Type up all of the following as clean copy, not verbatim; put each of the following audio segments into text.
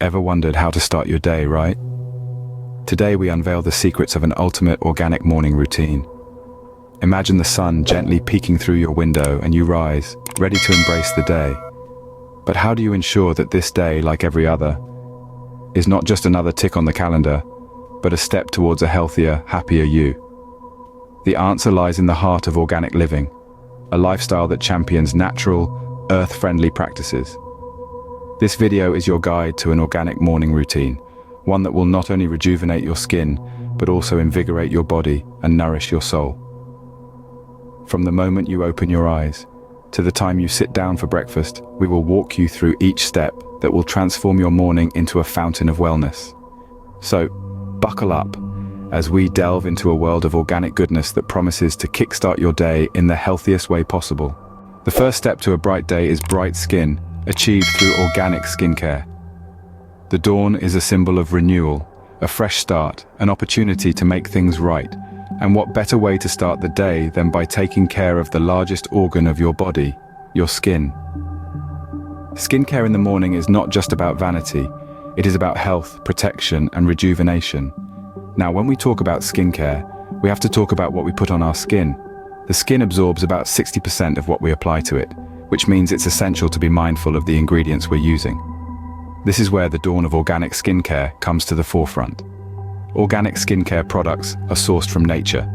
Ever wondered how to start your day, right? Today we unveil the secrets of an ultimate organic morning routine. Imagine the sun gently peeking through your window and you rise, ready to embrace the day. But how do you ensure that this day, like every other, is not just another tick on the calendar, but a step towards a healthier, happier you? The answer lies in the heart of organic living, a lifestyle that champions natural, earth-friendly practices. This video is your guide to an organic morning routine, one that will not only rejuvenate your skin, but also invigorate your body and nourish your soul. From the moment you open your eyes to the time you sit down for breakfast, we will walk you through each step that will transform your morning into a fountain of wellness. So, buckle up as we delve into a world of organic goodness that promises to kickstart your day in the healthiest way possible. The first step to a bright day is bright skin, achieved through organic skincare. The dawn is a symbol of renewal, a fresh start, an opportunity to make things right. And what better way to start the day than by taking care of the largest organ of your body, your skin? Skincare in the morning is not just about vanity, it is about health, protection, and rejuvenation. Now, when we talk about skincare, we have to talk about what we put on our skin. The skin absorbs about 60% of what we apply to it, which means it's essential to be mindful of the ingredients we're using. This is where the dawn of organic skincare comes to the forefront. Organic skincare products are sourced from nature,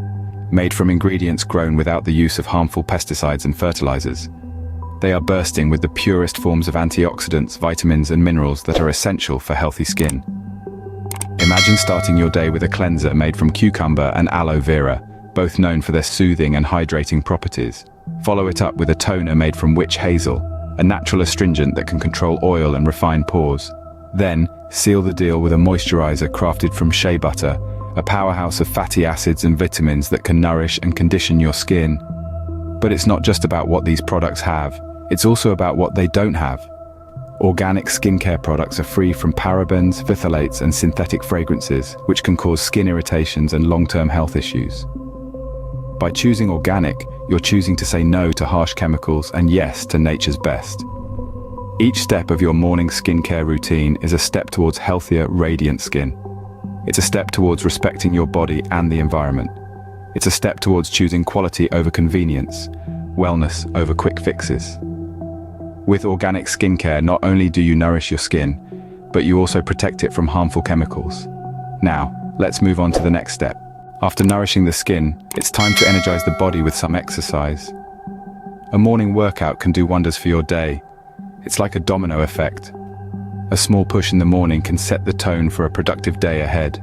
made from ingredients grown without the use of harmful pesticides and fertilizers. They are bursting with the purest forms of antioxidants, vitamins, and minerals that are essential for healthy skin. Imagine starting your day with a cleanser made from cucumber and aloe vera, both known for their soothing and hydrating properties. Follow it up with a toner made from witch hazel, a natural astringent that can control oil and refine pores. Then, seal the deal with a moisturizer crafted from shea butter, a powerhouse of fatty acids and vitamins that can nourish and condition your skin. But it's not just about what these products have, it's also about what they don't have. Organic skincare products are free from parabens, phthalates, and synthetic fragrances, which can cause skin irritations and long-term health issues. By choosing organic, you're choosing to say no to harsh chemicals and yes to nature's best. Each step of your morning skincare routine is a step towards healthier, radiant skin. It's a step towards respecting your body and the environment. It's a step towards choosing quality over convenience, wellness over quick fixes. With organic skincare, not only do you nourish your skin, but you also protect it from harmful chemicals. Now, let's move on to the next step. After nourishing the skin, it's time to energize the body with some exercise. A morning workout can do wonders for your day. It's like a domino effect. A small push in the morning can set the tone for a productive day ahead.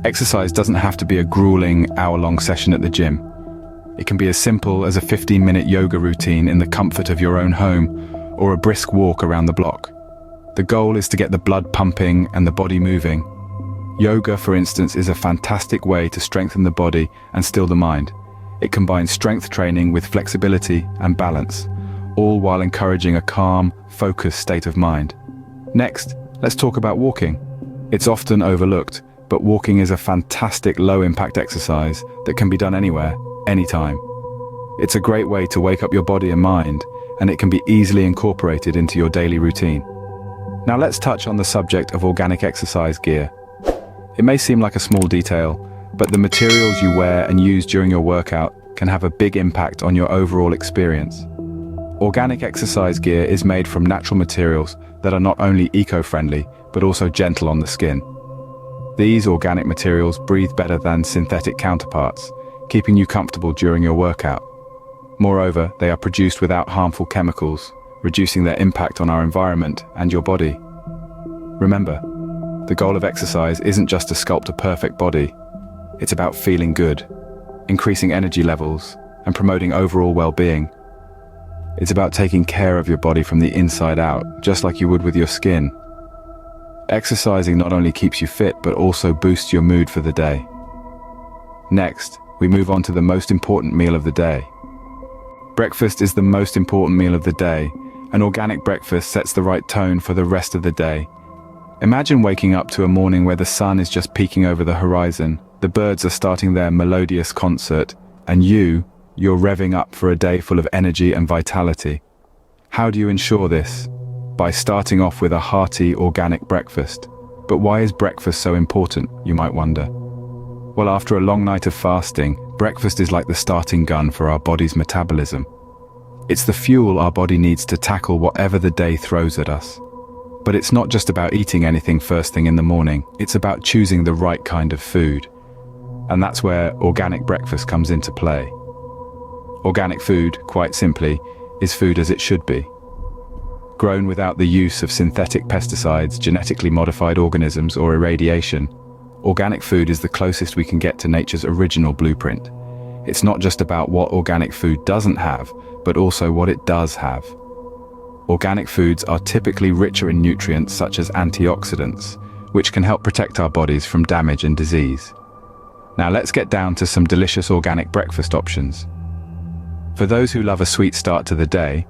Exercise doesn't have to be a grueling, hour-long session at the gym. It can be as simple as a 15-minute yoga routine in the comfort of your own home, or a brisk walk around the block. The goal is to get the blood pumping and the body moving. Yoga, for instance, is a fantastic way to strengthen the body and still the mind. It combines strength training with flexibility and balance, all while encouraging a calm, focused state of mind. Next, let's talk about walking. It's often overlooked, but walking is a fantastic low-impact exercise that can be done anywhere, anytime. It's a great way to wake up your body and mind, and it can be easily incorporated into your daily routine. Now let's touch on the subject of organic exercise gear. It may seem like a small detail, but the materials you wear and use during your workout can have a big impact on your overall experience. Organic exercise gear is made from natural materials that are not only eco-friendly, but also gentle on the skin. These organic materials breathe better than synthetic counterparts, keeping you comfortable during your workout. Moreover, they are produced without harmful chemicals, reducing their impact on our environment and your body. Remember, the goal of exercise isn't just to sculpt a perfect body. It's about feeling good, increasing energy levels, and promoting overall well-being. It's about taking care of your body from the inside out, just like you would with your skin. Exercising not only keeps you fit, but also boosts your mood for the day. Next, we move on to the most important meal of the day. Breakfast is the most important meal of the day. An organic breakfast sets the right tone for the rest of the day. Imagine waking up to a morning where the sun is just peeking over the horizon, the birds are starting their melodious concert, and you're revving up for a day full of energy and vitality. How do you ensure this? by starting off with a hearty organic breakfast. But why is breakfast so important, you might wonder? Well, after a long night of fasting, breakfast is like the starting gun for our body's metabolism. It's the fuel our body needs to tackle whatever the day throws at us. But it's not just about eating anything first thing in the morning, it's about choosing the right kind of food. And that's where organic breakfast comes into play. Organic food, quite simply, is food as it should be. Grown without the use of synthetic pesticides, genetically modified organisms, or irradiation, organic food is the closest we can get to nature's original blueprint. It's not just about what organic food doesn't have, but also what it does have. Organic foods are typically richer in nutrients such as antioxidants, which can help protect our bodies from damage and disease. Now let's get down to some delicious organic breakfast options. For those who love a sweet start to the day,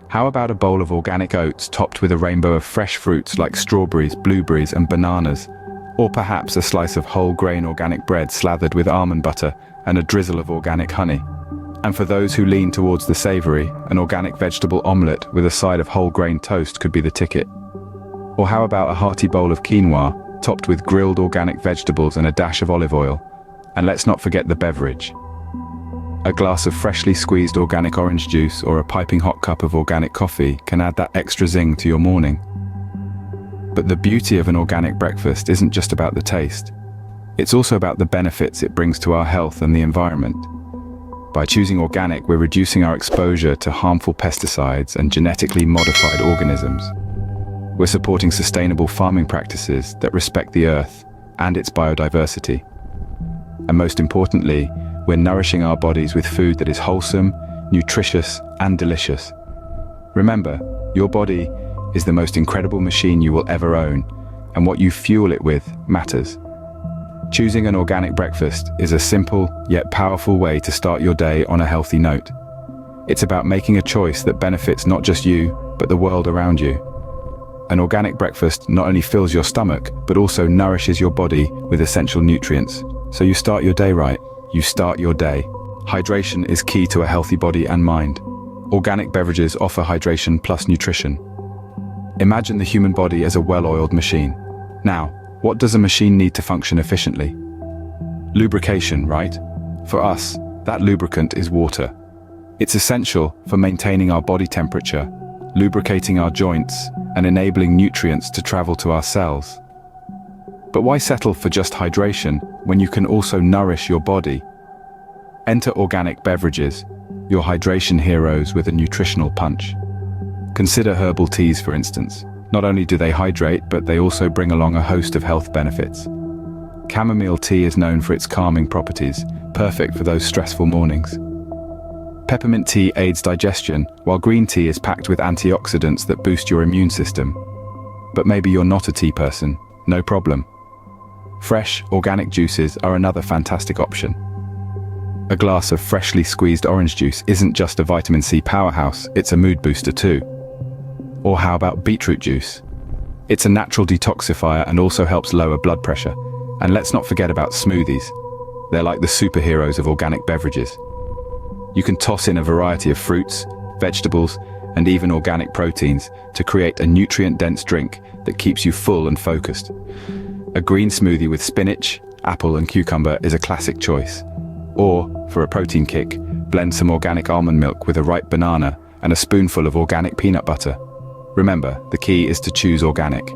how about a bowl of organic oats topped with a rainbow of fresh fruits like strawberries, blueberries, and bananas? Or perhaps a slice of whole grain organic bread slathered with almond butter and a drizzle of organic honey. And for those who lean towards the savory, an organic vegetable omelette with a side of whole grain toast could be the ticket. Or how about a hearty bowl of quinoa topped with grilled organic vegetables and a dash of olive oil? And let's not forget the beverage. A glass of freshly squeezed organic orange juice or a piping hot cup of organic coffee can add that extra zing to your morning. But the beauty of an organic breakfast isn't just about the taste. It's also about the benefits it brings to our health and the environment. By choosing organic, we're reducing our exposure to harmful pesticides and genetically modified organisms. We're supporting sustainable farming practices that respect the earth and its biodiversity. And most importantly, we're nourishing our bodies with food that is wholesome, nutritious, and delicious. Remember, your body is the most incredible machine you will ever own, and what you fuel it with matters. Choosing an organic breakfast is a simple yet powerful way to start your day on a healthy note. It's about making a choice that benefits not just you, but the world around you. An organic breakfast not only fills your stomach, but also nourishes your body with essential nutrients. So you start your day right. You start your day. Hydration is key to a healthy body and mind. Organic beverages offer hydration plus nutrition. Imagine the human body as a well-oiled machine. Now, what does a machine need to function efficiently? Lubrication, right? For us, that lubricant is water. It's essential for maintaining our body temperature, lubricating our joints, and enabling nutrients to travel to our cells. But why settle for just hydration when you can also nourish your body? Enter organic beverages, your hydration heroes with a nutritional punch. Consider herbal teas, for instance. Not only do they hydrate, but they also bring along a host of health benefits. Chamomile tea is known for its calming properties, perfect for those stressful mornings. Peppermint tea aids digestion, while green tea is packed with antioxidants that boost your immune system. But maybe you're not a tea person, no problem. Fresh, organic juices are another fantastic option. A glass of freshly squeezed orange juice isn't just a vitamin C powerhouse, it's a mood booster too. Or how about beetroot juice? It's a natural detoxifier and also helps lower blood pressure. And let's not forget about smoothies. They're like the superheroes of organic beverages. You can toss in a variety of fruits, vegetables, and even organic proteins to create a nutrient-dense drink that keeps you full and focused. A green smoothie with spinach, apple, and cucumber is a classic choice. Or, for a protein kick, blend some organic almond milk with a ripe banana and a spoonful of organic peanut butter. Remember, the key is to choose organic.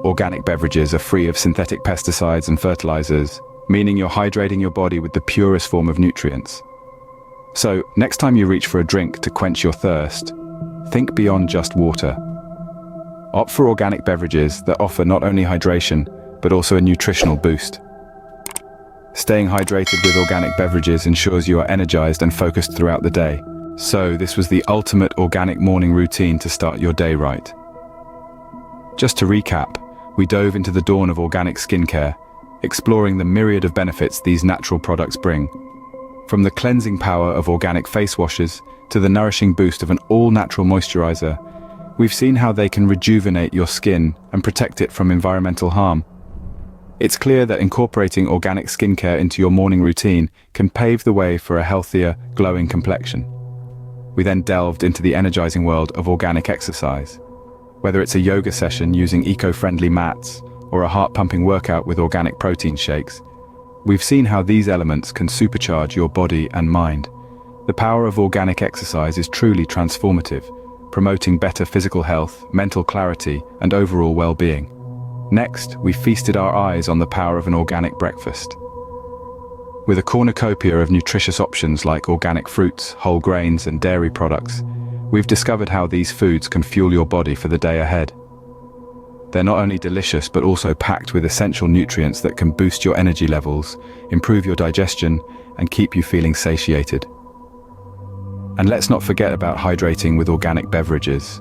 Organic beverages are free of synthetic pesticides and fertilizers, meaning you're hydrating your body with the purest form of nutrients. So, next time you reach for a drink to quench your thirst, think beyond just water. Opt for organic beverages that offer not only hydration, but also a nutritional boost. Staying hydrated with organic beverages ensures you are energized and focused throughout the day. So, this was the ultimate organic morning routine to start your day right. Just to recap, we dove into the dawn of organic skincare, exploring the myriad of benefits these natural products bring. From the cleansing power of organic face washes to the nourishing boost of an all-natural moisturizer, we've seen how they can rejuvenate your skin and protect it from environmental harm. It's clear that incorporating organic skincare into your morning routine can pave the way for a healthier, glowing complexion. We then delved into the energizing world of organic exercise. Whether it's a yoga session using eco-friendly mats or a heart-pumping workout with organic protein shakes, we've seen how these elements can supercharge your body and mind. The power of organic exercise is truly transformative, promoting better physical health, mental clarity, and overall well-being. Next, we feasted our eyes on the power of an organic breakfast. With a cornucopia of nutritious options like organic fruits, whole grains, and dairy products, we've discovered how these foods can fuel your body for the day ahead. They're not only delicious but also packed with essential nutrients that can boost your energy levels, improve your digestion, and keep you feeling satiated. And let's not forget about hydrating with organic beverages.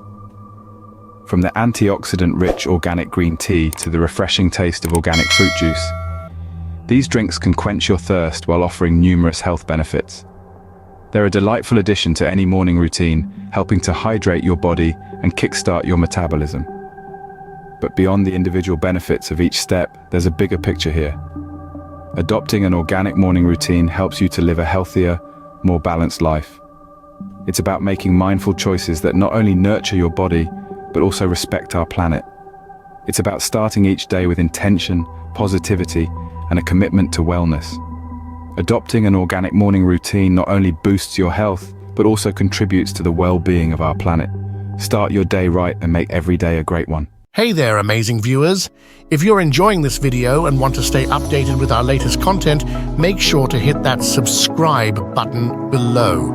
From the antioxidant-rich organic green tea to the refreshing taste of organic fruit juice, these drinks can quench your thirst while offering numerous health benefits. They're a delightful addition to any morning routine, helping to hydrate your body and kickstart your metabolism. But beyond the individual benefits of each step, there's a bigger picture here. Adopting an organic morning routine helps you to live a healthier, more balanced life. It's about making mindful choices that not only nurture your body, but also respect our planet. It's about starting each day with intention, positivity, and a commitment to wellness. Adopting an organic morning routine not only boosts your health, but also contributes to the well-being of our planet. Start your day right and make every day a great one. Hey there, amazing viewers! If you're enjoying this video and want to stay updated with our latest content, make sure to hit that subscribe button below.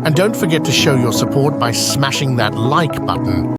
And don't forget to show your support by smashing that like button.